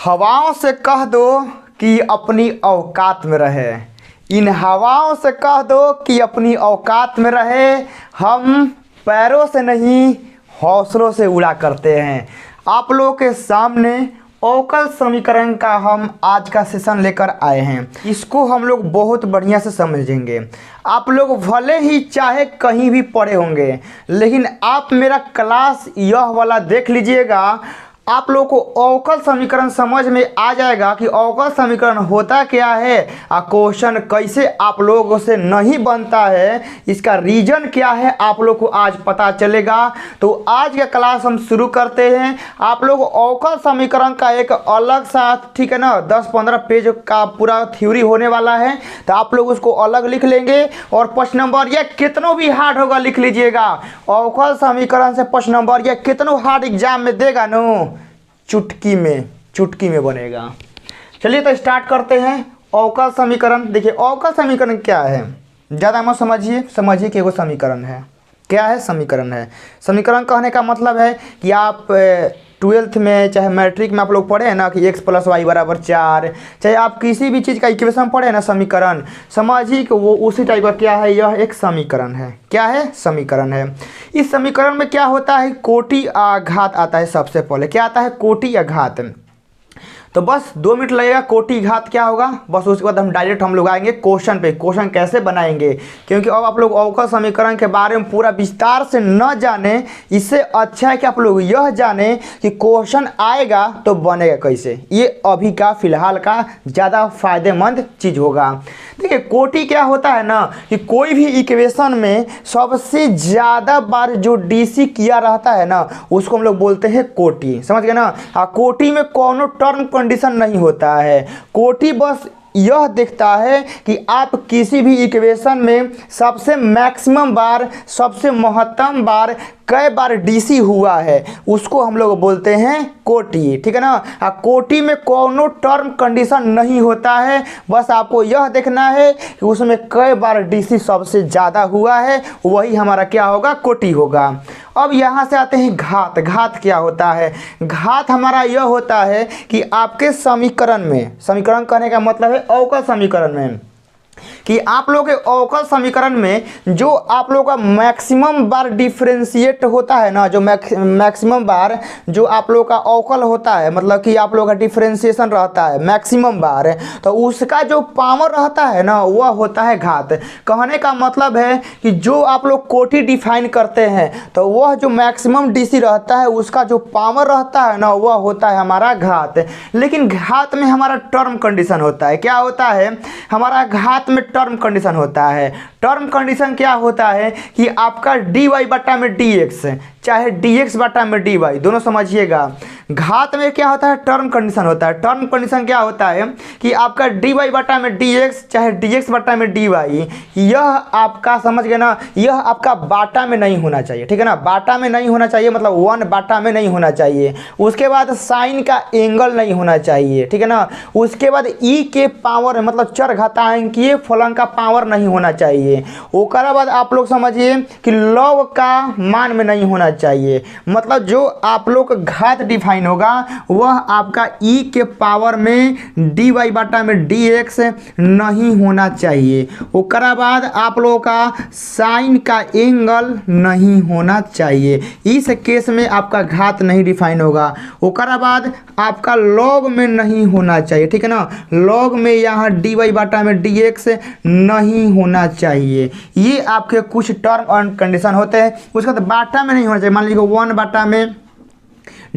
हवाओं से कह दो कि अपनी औकात में रहे। इन हवाओं से कह दो कि अपनी औकात में रहे। हम पैरों से नहीं हौसलों से उड़ा करते हैं। आप लोगों के सामने अवकल समीकरण का हम आज का सेशन लेकर आए हैं। इसको हम लोग बहुत बढ़िया से समझेंगे। आप लोग भले ही चाहे कहीं भी पढ़े होंगे, लेकिन आप मेरा क्लास यह वाला देख लीजिएगा, आप लोगों को अवकल समीकरण समझ में आ जाएगा कि अवकल समीकरण होता क्या है और क्वेश्चन कैसे आप लोगों से नहीं बनता है, इसका रीजन क्या है आप लोग को आज पता चलेगा। तो आज का क्लास हम शुरू करते हैं। आप लोग अवकल समीकरण का एक अलग सा, ठीक है ना, 10-15 पेज का पूरा थ्योरी होने वाला है, तो आप लोग उसको अलग लिख लेंगे और प्रश्न नंबर या कितनों भी हार्ड होगा लिख लीजिएगा। अवकल समीकरण से प्रश्न नंबर या कितनों हार्ड एग्जाम में देगा नो, चुटकी में बनेगा। चलिए तो स्टार्ट करते हैं। अवकल समीकरण देखिए, अवकल समीकरण क्या है, ज़्यादा मत समझिए कि एगो समीकरण है। क्या है? समीकरण है। समीकरण कहने का मतलब है कि आप 12th में चाहे मैट्रिक में आप लोग पढ़े हैं ना कि x + y = 4, चाहे आप किसी भी चीज़ का इक्वेशन पढ़े हैं ना, समीकरण, समझिए कि वो उसी टाइप का क्या है, यह एक समीकरण है। क्या है? समीकरण है। इस समीकरण में क्या होता है, कोटि घात आता है। सबसे पहले क्या आता है? कोटि घात। तो बस 2 मिनट लगेगा। कोटि घात क्या होगा, बस उसके बाद हम डायरेक्ट हम लोग आएंगे क्वेश्चन पे। क्वेश्चन कैसे बनाएंगे, क्योंकि अब आप लोग अवकल समीकरण के बारे में पूरा विस्तार से न जाने, इससे अच्छा है कि आप लोग यह जाने कि क्वेश्चन आएगा तो बनेगा कैसे। ये अभी का फिलहाल का ज़्यादा फायदेमंद चीज़ होगा। देखिए, कोटि क्या होता है ना कि कोई भी इक्वेशन में सबसे ज़्यादा बार जो डीसी किया रहता है ना, उसको हम लोग बोलते हैं कोटि। समझ गए ना। कोटि में कोनो टर्म कंडीशन नहीं होता है। कोटि बस यह देखता है कि आप किसी भी इक्वेशन में सबसे मैक्सिमम बार, सबसे महत्तम बार कई बार डीसी हुआ है, उसको हम लोग बोलते हैं कोटि। ठीक है ना। कोटि में कोनो टर्म कंडीशन नहीं होता है, बस आपको यह देखना है कि उसमें कई बार डीसी सबसे ज़्यादा हुआ है, वही हमारा क्या होगा, कोटि होगा। अब यहाँ से आते हैं घात। घात क्या होता है? घात हमारा यह होता है कि आपके समीकरण में, समीकरण कहने का मतलब है अवकल समीकरण में, कि आप लोग के अवकल समीकरण में जो आप लोग का मैक्सिमम बार डिफरेंशिएट होता है ना, जो मैक्सिमम बार जो आप लोग का अवकल होता है, मतलब कि आप लोग का डिफरेंशिएशन रहता है मैक्सिमम बार, तो उसका जो पावर रहता है ना, वह होता है घात। कहने का मतलब है कि जो आप लोग कोटि डिफाइन करते हैं, तो वह जो मैक्सिमम डीसी रहता है, उसका जो पावर रहता है ना, वह होता है हमारा घात। लेकिन घात में हमारा टर्म कंडीशन होता है। क्या होता है? हमारा घात में टर्म कंडीशन होता है। टर्म कंडीशन क्या होता है कि आपका dy/dx चाहे dx/dy, दोनों समझिएगा। घात में क्या होता है? टर्म कंडीशन होता है। टर्म कंडीशन क्या होता है कि आपका dy/dx चाहे dx/dy, यह आपका, समझ गए ना, यह आपका बाटा में नहीं होना चाहिए। ठीक है ना। बाटा में नहीं होना चाहिए, मतलब 1 बाटा में नहीं होना चाहिए। उसके बाद साइन का एंगल नहीं होना चाहिए। ठीक है ना। उसके बाद ई के पावर, मतलब चरघातांकीय फलन का पावर नहीं होना चाहिए। उसके बाद आप लोग समझिए कि लव का मान में नहीं होना चाहिए। मतलब जो आप लोग का घात डिफाइन होगा, वह आपका ई के पावर में dy/dx नहीं होना चाहिए। उसके बाद आप लोगों का साइन का एंगल नहीं होना चाहिए। इस केस में आपका घात नहीं डिफाइन होगा। उसके बाद आपका लॉग में नहीं होना चाहिए। ठीक है ना। लॉग में यहाँ dy/dx नहीं होना चाहिए। ये आपके कुछ टर्म एंड कंडीशन होते हैं। उसके बाद बाटा में नहीं होना चाहिए। मान लीजिए 1 बाटा में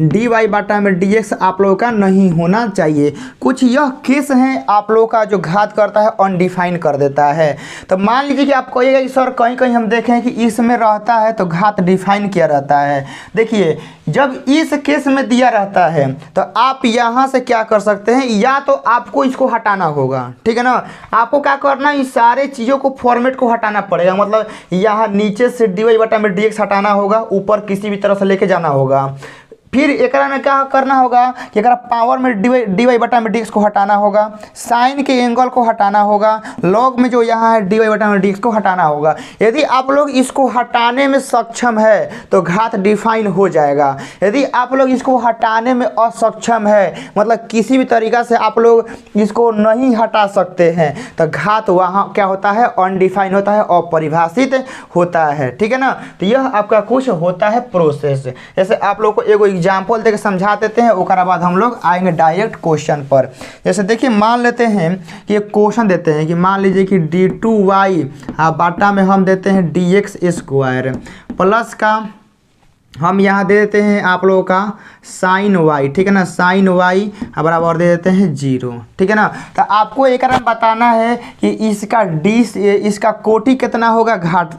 dy/dx आप लोगों का नहीं होना चाहिए। कुछ यह केस हैं आप लोगों का जो घात करता है, अनडिफाइन कर देता है। तो मान लीजिए कि आप कहिएगा कि सर कहीं कहीं हम देखें कि इसमें रहता है तो घात डिफाइन किया रहता है। देखिए, जब इस केस में दिया रहता है तो आप यहाँ से क्या कर सकते हैं, या तो आपको इसको हटाना होगा। ठीक है ना। आपको क्या करना है, इस सारे चीज़ों को फॉर्मेट को हटाना पड़ेगा। मतलब यहाँ नीचे से dy/dx हटाना होगा, ऊपर किसी भी तरह से लेके जाना होगा। फिर एकरा में क्या करना होगा कि एकरा पावर में dy बटा में dx को हटाना होगा, साइन के एंगल को हटाना होगा, लॉग में जो यहाँ है dy बटा में dx को हटाना होगा। यदि आप लोग इसको हटाने में सक्षम है तो घात डिफाइन हो जाएगा। यदि आप लोग इसको हटाने में असक्षम है, मतलब किसी भी तरीका से आप लोग इसको नहीं हटा सकते हैं, तो घात वहाँ क्या होता है, अनडिफाइन होता है, अपरिभाषित होता है। ठीक है ना। तो यह आपका कुछ होता है प्रोसेस। जैसे आप लोग को एगो एग्जाम्पल देकर समझा देते हैं, उसके बाद हम लोग आएंगे डायरेक्ट क्वेश्चन पर। जैसे देखिए मान लेते हैं कि एक क्वेश्चन देते हैं कि मान लीजिए कि d2y बाटा में हम देते हैं dx स्क्वायर प्लस का हम यहाँ दे देते हैं आप लोगों का साइन वाई। ठीक है ना, साइन वाई बराबर दे देते हैं 0। ठीक है ना। तो आपको एक बताना है कि इसका कोटि कितना होगा, घात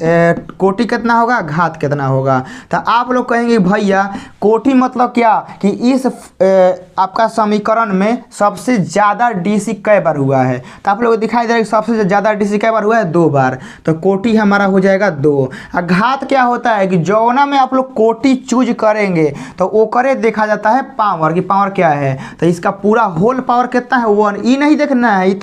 कोटि कितना होगा, घात कितना होगा। तो आप लोग कहेंगे भैया कोटि मतलब क्या कि इस आपका समीकरण में सबसे ज़्यादा डीसी कै बार हुआ है। तो आप लोग को दिखाई दे रहा है कि सबसे ज़्यादा डीसी कै बार हुआ है, 2 बार। तो कोटि हमारा हो जाएगा 2। और घात क्या होता है कि जौना में आप लोग कोटि चूज करेंगे तो वो करे देखा जाता है पावर की पावर क्या है। तो इसका पूरा होल पावर कितना है, 1। ई नहीं देखना है, ये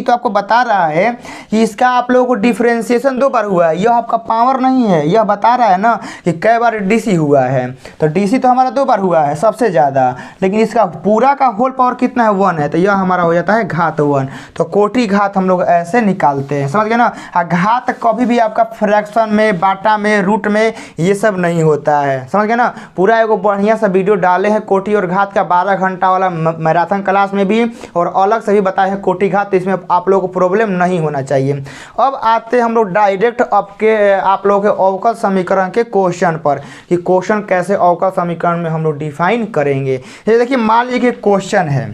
तो आपको बता रहा है कि इसका आप लोगों को डिफरेंशिएशन 2 बार हुआ है। यह आपका पावर नहीं है, यह बता रहा है ना कि कै बार डीसी हुआ है। तो डीसी तो हमारा 2 बार हुआ है सबसे ज़्यादा, लेकिन इसका पूरा का होल पावर कितना है, 1 है। तो यह हमारा हो जाता है घात 1। तो कोटि घात हम लोग ऐसे निकालते हैं, समझ गए ना। घात कभी भी आपका फ्रैक्शन में, बाटा में, रूट में ये सब नहीं होता है, समझ गए ना। पूरा एगो बढ़िया सा वीडियो डाले हैं कोटि और घात का 12 घंटा वाला मैराथन क्लास में भी, और अलग से भी बताए हैं कोटि घात। तो इसमें आप लोगों को प्रॉब्लम नहीं होना चाहिए। अब आते हम लोग डायरेक्ट आप लोगों के अवकल समीकरण के क्वेश्चन पर कि क्वेश्चन कैसे अवकल समीकरण में हम लोग डिफाइन करेंगे। ये देखिए मान लीजिए कि क्वेश्चन है,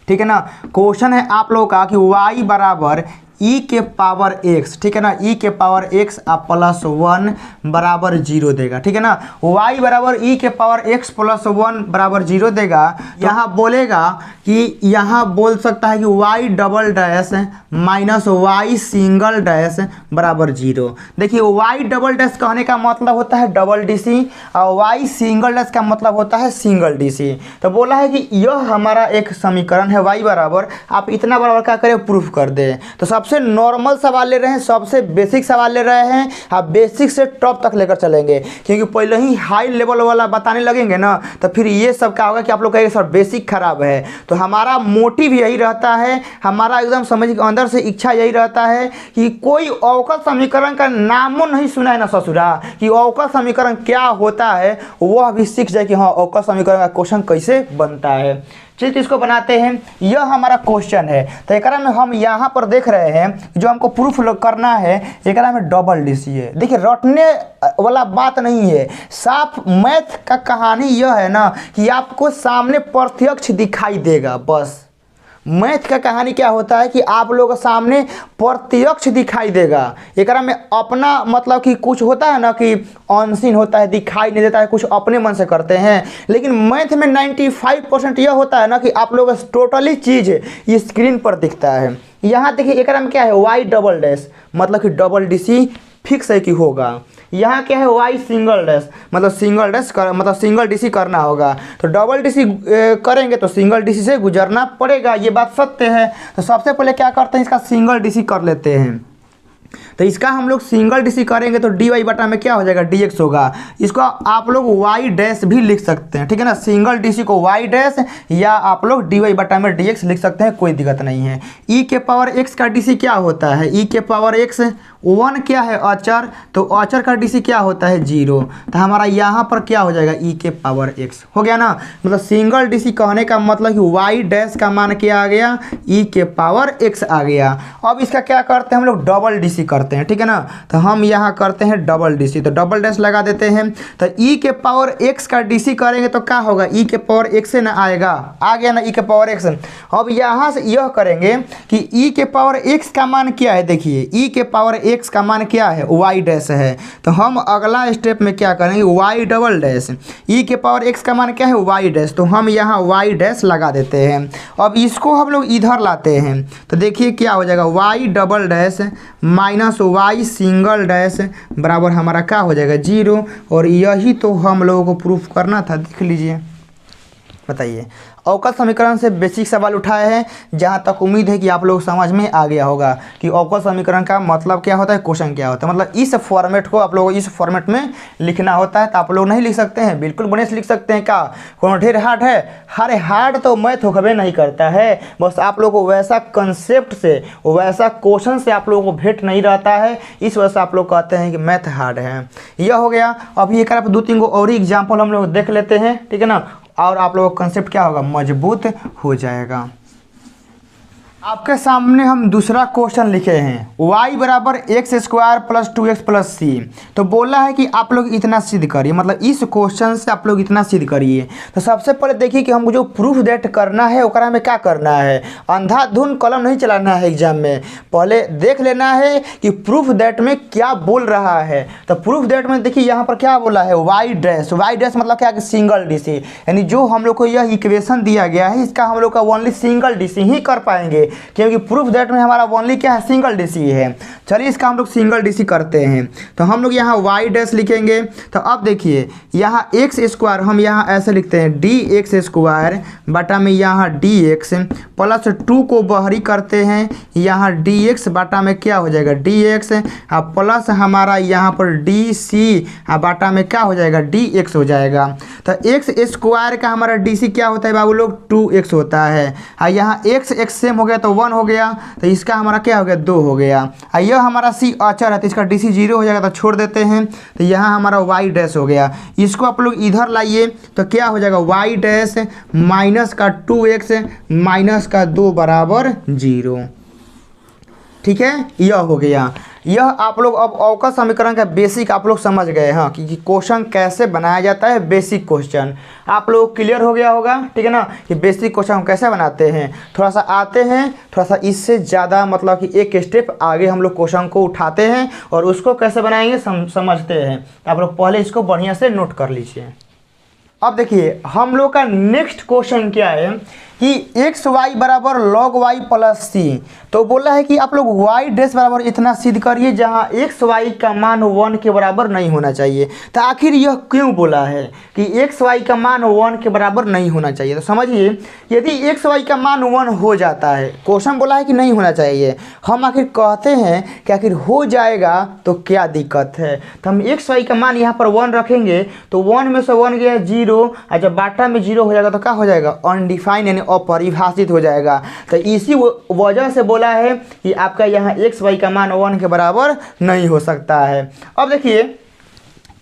ठीक है ना। क्वेश्चन है आप लोगों का कि y बराबर e के पावर x, ठीक है ना, e के पावर x प्लस 1 बराबर 0 देगा। ठीक है ना। y बराबर e के पावर x प्लस 1 बराबर 0 देगा। यहाँ बोलेगा कि यहाँ बोल सकता है कि y double dash minus y single dash बराबर 0। देखिए y डबल डैश कहने का मतलब होता है डबल डीसी और y सिंगल डैश का मतलब होता है सिंगल डीसी। तो बोला है कि यह हमारा एक समीकरण है y बराबर, आप इतना बराबर क्या करें, प्रूफ कर दे। तो सबसे नॉर्मल सवाल ले रहे हैं, सबसे बेसिक सवाल ले रहे हैं। आप बेसिक से टॉप तक लेकर चलेंगे, क्योंकि पहले ही हाई लेवल वाला बताने लगेंगे ना तो फिर ये सब क्या होगा कि आप लोग कहेंगे सर बेसिक खराब है। तो हमारा मोटिव यही रहता है, हमारा एकदम समझ के अंदर से इच्छा यही रहता है कि कोई अवकल समीकरण का नामो नहीं सुना है ना ससुरा, कि अवकल समीकरण क्या होता है वह भी सीख जाए कि हाँ अवकल समीकरण का क्वेश्चन कैसे बनता है। चलिए इसको बनाते हैं। यह हमारा क्वेश्चन है। तो एकरा में हम यहाँ पर देख रहे हैं जो हमको प्रूफ करना है, एकरा में डबल डीसी है। देखिए रटने वाला बात नहीं है, साफ मैथ का कहानी यह है ना कि आपको सामने प्रत्यक्ष दिखाई देगा। बस मैथ का कहानी क्या होता है कि आप लोगों के सामने प्रत्यक्ष दिखाई देगा। एकरा में अपना मतलब कि कुछ होता है ना कि अनसीन होता है, दिखाई नहीं देता है, कुछ अपने मन से करते हैं। लेकिन मैथ में 95% यह होता है ना कि आप लोगों को टोटली चीज़ ये स्क्रीन पर दिखता है। यहाँ देखिए एकरा में क्या है, वाई डबल डैश मतलब कि डबल डीसी फिक्स है कि होगा। यहाँ क्या है, वाई सिंगल डैश मतलब सिंगल डैश मतलब सिंगल डीसी करना होगा। तो डबल डीसी करेंगे तो सिंगल डीसी से गुजरना पड़ेगा, ये बात सत्य है। तो सबसे पहले क्या करते हैं, इसका सिंगल डीसी कर लेते हैं। तो इसका हम लोग सिंगल डीसी करेंगे तो डी वाई बटा में क्या हो जाएगा, dx होगा। इसको आप लोग y डैश भी लिख सकते हैं, ठीक है ना। सिंगल डीसी को y डैश या आप लोग डी वाई बटा में dx लिख सकते हैं, कोई दिक्कत नहीं है। e के पावर x का डीसी क्या होता है, e के पावर x 1 क्या है अचर, तो अचर का डीसी क्या होता है 0। तो हमारा यहाँ पर क्या हो जाएगा, e के पावर x हो गया ना। मतलब सिंगल डीसी कहने का मतलब कि y डैश का मान क्या आ गया, e के पावर x आ गया। अब इसका क्या करते हैं हम लोग, डबल डीसी करते हैं, ठीक है ना। तो हम यहाँ करते हैं डबल डीसी, तो डबल डैश लगा देते हैं। तो e के पावर x का डीसी करेंगे तो क्या होगा, e के पावर x से ना आएगा, आ गया ना e के पावर x। अब यहाँ से यह करेंगे कि e के पावर x का मान क्या है, देखिए e के पावर x का मान क्या है y डैश है, तो हम अगला स्टेप में क्या करेंगे y डबल डैश, e के पावर x का मान क्या है y डैश, तो हम यहाँ y डैश लगा देते हैं। अब इसको हम लोग इधर लाते हैं तो देखिए क्या हो जाएगा y double dash minus y single dash बराबर हमारा क्या हो जाएगा 0। और यही तो हम लोगों को प्रूफ करना था। देख लीजिए, बताइए। अवकल समीकरण से बेसिक सवाल उठाए हैं, जहां तक उम्मीद है कि आप लोग समझ में आ गया होगा कि अवकल समीकरण का मतलब क्या होता है, क्वेश्चन क्या होता है। मतलब इस फॉर्मेट को आप लोगों को इस फॉर्मेट में लिखना होता है। तो आप लोग नहीं लिख सकते हैं, बिल्कुल बढ़िया से लिख सकते हैं। क्या कोनो ढेर हार्ड है? अरे हार्ड तो मैथ होकबे नहीं करता है, बस आप लोग को वैसा कंसेप्ट से वैसा क्वेश्चन से आप लोगों को भेंट नहीं रहता है, इस वजह से आप लोग कहते हैं कि मैथ हार्ड है। यह हो गया। अभी एक 2-3 गो और एग्जाम्पल हम लोग देख लेते हैं, ठीक है ना, और आप लोगों का कंसेप्ट क्या होगा, मजबूत हो जाएगा। आपके सामने हम दूसरा क्वेश्चन लिखे हैं, y बराबर X square plus 2x plus C. तो बोला है कि आप लोग इतना सिद्ध करिए, मतलब इस क्वेश्चन से आप लोग इतना सिद्ध करिए। तो सबसे पहले देखिए कि हमको जो प्रूफ दैट करना है ओकरा में क्या करना है। अंधाधुन कलम नहीं चलाना है एग्जाम में, पहले देख लेना है कि प्रूफ दैट में क्या बोल रहा है। तो प्रूफ दैट में देखिए यहाँ पर क्या बोला है, y डैश। y डैश मतलब क्या, सिंगल डीसी, यानी जो हम लोग को यह इक्वेशन दिया गया है इसका हम लोग का ओनली सिंगल डीसी ही कर पाएंगे, क्योंकि प्रूफ दैट में हमारा ओनली क्या है, सिंगल डीसी है। चलिए इसका हम लोग सिंगल डीसी करते हैं। तो हम लोग यहाँ y डैश लिखेंगे। तो अब देखिए यहाँ एक्स स्क्वायर हम यहाँ ऐसे लिखते हैं डी एक्स स्क्वायर बटा में यहाँ डी एक्स प्लस 2 को बहरी करते हैं, यहाँ डी एक्स बटा में क्या हो जाएगा डी एक्स, प्लस हमारा यहाँ पर डी सी बटा में क्या हो जाएगा डी एक्स हो जाएगा। तो एक्स स्क्वायर का हमारा डी सी क्या होता है बाबू लोग, 2x होता है। यहाँ एक्स एक्स सेम हो गया तो 1 हो गया, तो इसका हमारा क्या हो गया 2 हो गया। यह हमारा सी अचर है तो इसका डी सी 0 हो जाएगा, तो छोड़ देते हैं। तो यहाँ हमारा y डैश हो गया। इसको आप लोग इधर लाइए तो क्या हो जाएगा y डैश माइनस का 2x माइनस का 2 बराबर 0। ठीक है, यह हो गया। यह आप लोग अब अवकल समीकरण का बेसिक आप लोग समझ गए हैं कि क्वेश्चन कैसे बनाया जाता है। बेसिक क्वेश्चन आप लोग क्लियर हो गया होगा, ठीक है ना, कि बेसिक क्वेश्चन हम कैसे बनाते हैं। थोड़ा सा आते हैं, थोड़ा सा इससे ज़्यादा मतलब कि एक स्टेप आगे हम लोग क्वेश्चन को उठाते हैं और उसको कैसे बनाएंगे समझते हैं। आप लोग पहले इसको बढ़िया से नोट कर लीजिए। अब देखिए हम लोग का नेक्स्ट क्वेश्चन क्या है कि एक्स वाई बराबर लॉग वाई प्लस सी। तो बोला है कि आप लोग वाई डैश बराबर इतना सिद्ध करिए जहां एक्स वाई का मान 1 के बराबर नहीं होना चाहिए। तो आखिर यह क्यों बोला है कि एक्स वाई का मान 1 के बराबर नहीं होना चाहिए। तो समझिए, यदि एक्स वाई का मान 1 हो जाता है, क्वेश्चन बोला है कि नहीं होना चाहिए, हम आखिर कहते हैं कि आखिर हो जाएगा तो क्या दिक्कत है। तो हम एक्स वाई का मान यहाँ पर 1 रखेंगे तो 1 में से 1 गया 0, और जब बाटा में 0 हो जाएगा तो क्या हो जाएगा अनडिफाइंड यानी अपरिभाषित हो जाएगा। तो इसी वजह से बोला है कि आपका यहाँ एक्स वाई का मान 1 के बराबर नहीं हो सकता है। अब देखिए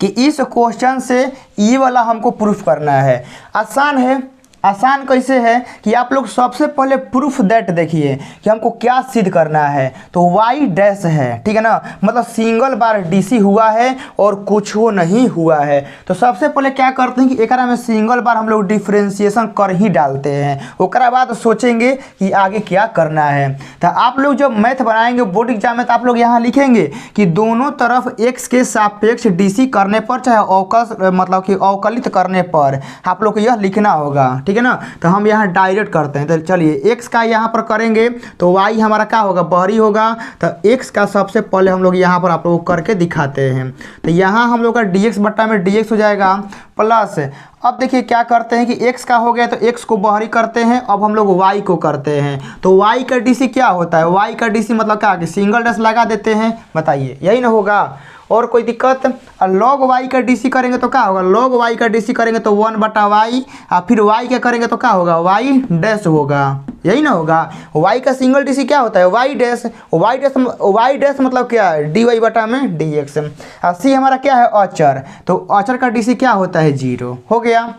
कि इस क्वेश्चन से ये वाला हमको प्रूफ करना है। आसान है। आसान कैसे है कि आप लोग सबसे पहले प्रूफ दैट देखिए कि हमको क्या सिद्ध करना है। तो y डैश है, ठीक है ना, मतलब सिंगल बार डीसी हुआ है और कुछ वो नहीं हुआ है। तो सबसे पहले क्या करते हैं कि एक में सिंगल बार हम लोग डिफ्रेंशिएशन कर ही डालते हैं, उसके बाद सोचेंगे कि आगे क्या करना है। तो आप लोग जब मैथ बनाएंगे बोर्ड एग्जाम में तो आप लोग यहाँ लिखेंगे कि दोनों तरफ x के सापेक्ष डीसी करने पर चाहे अवकल मतलब कि अवकलित करने पर आप लोग को यह लिखना होगा, ठीक है ना। तो हम यहाँ डायरेक्ट करते हैं। तो चलिए x का यहाँ पर करेंगे तो y हमारा क्या होगा बहरी होगा। तो x का सबसे पहले हम लोग यहाँ पर आप लोग करके दिखाते हैं। तो यहाँ हम लोग का dx बट्टा में dx हो जाएगा प्लस। अब देखिए क्या करते हैं कि x का हो गया तो x को बहरी करते हैं। अब हम लोग y को करते हैं तो y का डीसी क्या होता है, y का डीसी मतलब क्या कि सिंगल डैश लगा देते हैं। बताइए यही ना होगा, और कोई दिक्कत। लॉग वाई का डीसी करेंगे तो क्या होगा, लॉग वाई का डीसी करेंगे तो 1 बटा वाई, और फिर वाई क्या करेंगे तो क्या होगा वाई डैश होगा, यही ना होगा। वाई का सिंगल डीसी क्या होता है वाई डैश। वाई डैश मतलब क्या है डी वाई बटा में डी एक्स। और सी हमारा क्या है अचर, तो अचर का डीसी क्या होता है 0 हो गया।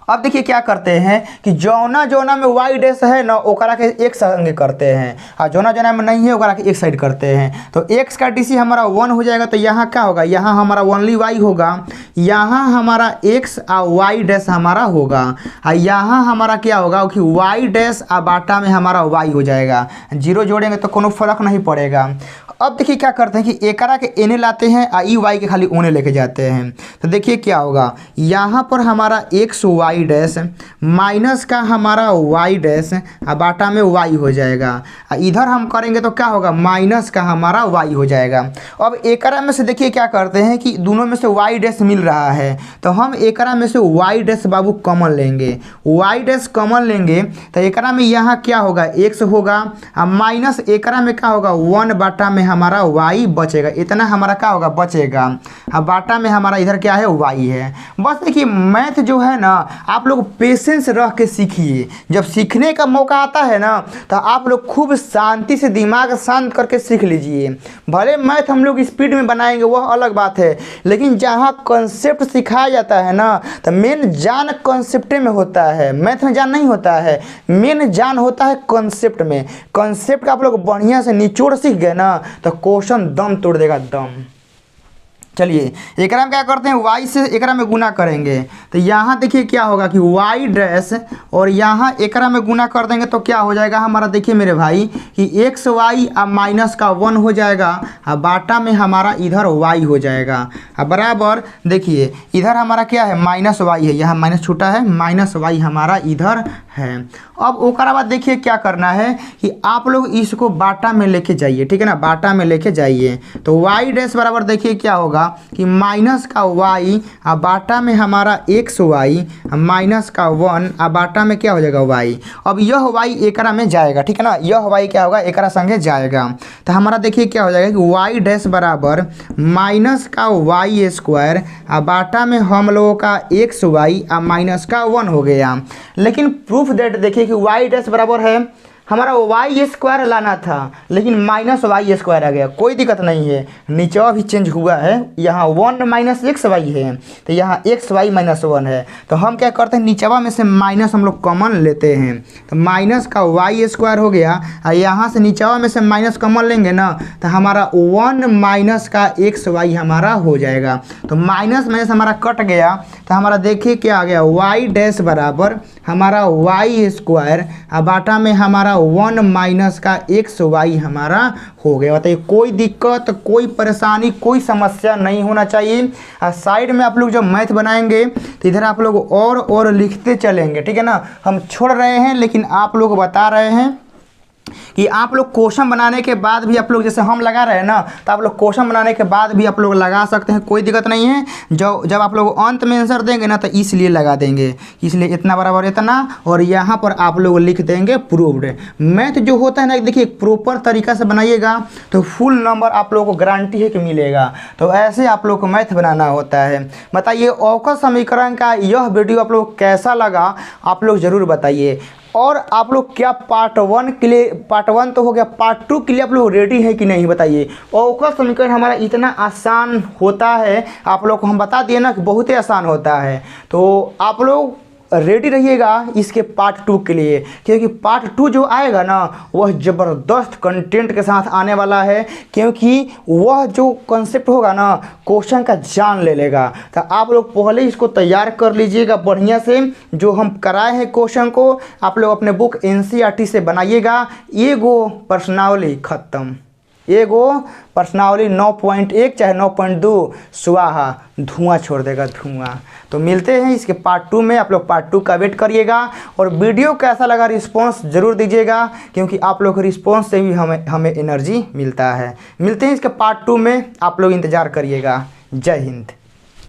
अब देखिए क्या करते हैं कि जौना जौना में वाई डैश है ना ओकरा के एक संगे करते हैं, और जौना जौना में नहीं है ओकरा के एक साइड करते हैं। तो एक्स का डीसी हमारा 1 हो जाएगा तो यहाँ क्या होगा, यहाँ हमारा ओनली वाई होगा, यहाँ हमारा एक्स और वाई डैश हमारा होगा, और यहाँ हमारा क्या होगा कि वाई डैश और बाटा में हमारा वाई हो जाएगा। 0 जोड़ेंगे तो कोनो फर्क नहीं पड़ेगा। अब देखिए क्या करते हैं कि एकरा के एने लाते हैं और ई वाई के खाली ओने लेके जाते हैं। तो देखिए क्या होगा, यहाँ पर हमारा एक्स वाई डैश माइनस का हमारा वाई डैश और बाटा में वाई हो जाएगा। इधर हम करेंगे तो क्या होगा, माइनस का हमारा वाई हो जाएगा। अब एकरा में से देखिए क्या करते हैं कि दोनों में से वाई डैश मिल रहा है, तो हम एकरा में से वाई डैश बाबू कॉमन लेंगे। वाई डैश कॉमन लेंगे तो एकरा में यहाँ क्या होगा, एक्स होगा और माइनस एकरा में क्या होगा, 1 बाटा में हमारा वाई बचेगा। इतना हमारा क्या होगा, बचेगा। अब बाटा में हमारा इधर क्या है, वाई है। बस देखिए मैथ जो है ना, आप लोग पेशेंस रख के सीखिए। जब सीखने का मौका आता है ना, तो आप लोग खूब शांति से दिमाग शांत करके सीख लीजिए। भले मैथ हम लोग स्पीड में बनाएंगे वह अलग बात है, लेकिन जहाँ कॉन्सेप्ट सिखाया जाता है ना, तो मेन जान कॉन्सेप्ट में होता है, मैथ में जान नहीं होता है। मेन जान होता है कॉन्सेप्ट में। कॉन्सेप्ट आप लोग बढ़िया से निचोड़ सीख गए ना, तो क्वेश्चन दम तोड़ देगा, दम। चलिए एकरा में क्या करते हैं, y से एकरा में गुना करेंगे तो यहाँ देखिए क्या होगा कि y डैश और यहाँ एकरा में गुना कर देंगे तो क्या हो जाएगा हमारा, देखिए मेरे भाई कि एक्स वाई अब माइनस का 1 हो जाएगा और बाटा में हमारा इधर y हो जाएगा। अब बराबर देखिए इधर हमारा क्या है, माइनस वाई है, यहाँ माइनस छूटा है, माइनस वाई हमारा इधर है। अब ओकरा बाद देखिए क्या करना है कि आप लोग इसको बाटा में लेके जाइए, ठीक है ना, बाटा में लेके जाइए। तो y डैश बराबर देखिए क्या होगा कि माइनस का y और बाटा में हमारा एक्स वाई माइनस का 1 और बाटा में क्या हो जाएगा, y। अब यह y एकरा में जाएगा, ठीक है ना, यह y क्या होगा, एकरा संगे जाएगा। तो हमारा देखिए क्या हो जाएगा कि y डैश बराबर माइनस का वाई स्क्वायर और बाटा में हम लोगों का एक्स वाई और माइनस का 1 हो गया। लेकिन प्रूफ दैट देखिए कि y डैश बराबर है हमारा वाई स्क्वायर लाना था, लेकिन माइनस वाई स्क्वायर आ गया, कोई दिक्कत नहीं है, नीचवा भी चेंज हुआ है। यहाँ 1 माइनस एक्स वाई है तो यहाँ एक्स वाई माइनस 1 है। तो हम क्या करते हैं, नीचवा में से माइनस हम लोग कॉमन लेते हैं, तो माइनस का वाई स्क्वायर हो गया और यहाँ से नीचवा में से माइनस कॉमन लेंगे ना, तो हमारा 1 माइनस का एक्स वाई हमारा हो जाएगा। तो माइनस माइनस हमारा कट गया, तो हमारा देखिए क्या आ गया, वाई डैश बराबर हमारा वाई स्क्वायर और बाटा में हमारा 1 माइनस का एक्स वाई हमारा हो गया। बताइए कोई दिक्कत, कोई परेशानी, कोई समस्या नहीं होना चाहिए। साइड में आप लोग जब मैथ बनाएंगे तो इधर आप लोग और लिखते चलेंगे, ठीक है ना। हम छोड़ रहे हैं लेकिन आप लोग बता रहे हैं कि आप लोग क्वेश्चन बनाने के बाद भी आप लोग जैसे हम लगा रहे हैं ना, तो आप लोग क्वेश्चन बनाने के बाद भी आप लोग लगा सकते हैं, कोई दिक्कत नहीं है। जब आप लोग अंत में आंसर देंगे ना, तो इसलिए लगा देंगे, इसलिए इतना बराबर इतना और यहाँ पर आप लोग लिख देंगे प्रूव्ड। मैथ जो होता है ना, देखिए प्रॉपर तरीका से बनाइएगा तो फुल नंबर आप लोगों को गारंटी है कि मिलेगा। तो ऐसे आप लोग को मैथ बनाना होता है। बताइए अवकल समीकरण का यह वीडियो आप लोग कैसा लगा, आप लोग ज़रूर बताइए। और आप लोग क्या पार्ट 1 के लिए, पार्ट 1 तो हो गया, पार्ट 2 के लिए आप लोग रेडी है कि नहीं बताइए। अवकल समीकरण हमारा इतना आसान होता है, आप लोग को हम बता दिए ना कि बहुत ही आसान होता है। तो आप लोग रेडी रहिएगा इसके पार्ट 2 के लिए, क्योंकि पार्ट 2 जो आएगा ना वह ज़बरदस्त कंटेंट के साथ आने वाला है, क्योंकि वह जो कॉन्सेप्ट होगा ना क्वेश्चन का जान ले लेगा। तो आप लोग पहले इसको तैयार कर लीजिएगा बढ़िया से। जो हम कराए हैं क्वेश्चन को आप लोग अपने बुक NCERT से बनाइएगा। एगो प्रश्नावली खत्म, एगो प्रश्नावली 9.1 चाहे 9.2 स्वाहा, धुआं छोड़ देगा, धुआं। तो मिलते हैं इसके पार्ट 2 में, आप लोग पार्ट 2 का वेट करिएगा। और वीडियो कैसा लगा रिस्पांस ज़रूर दीजिएगा, क्योंकि आप लोग रिस्पांस से भी हमें एनर्जी मिलता है। मिलते हैं इसके पार्ट 2 में, आप लोग इंतज़ार करिएगा। जय हिंद।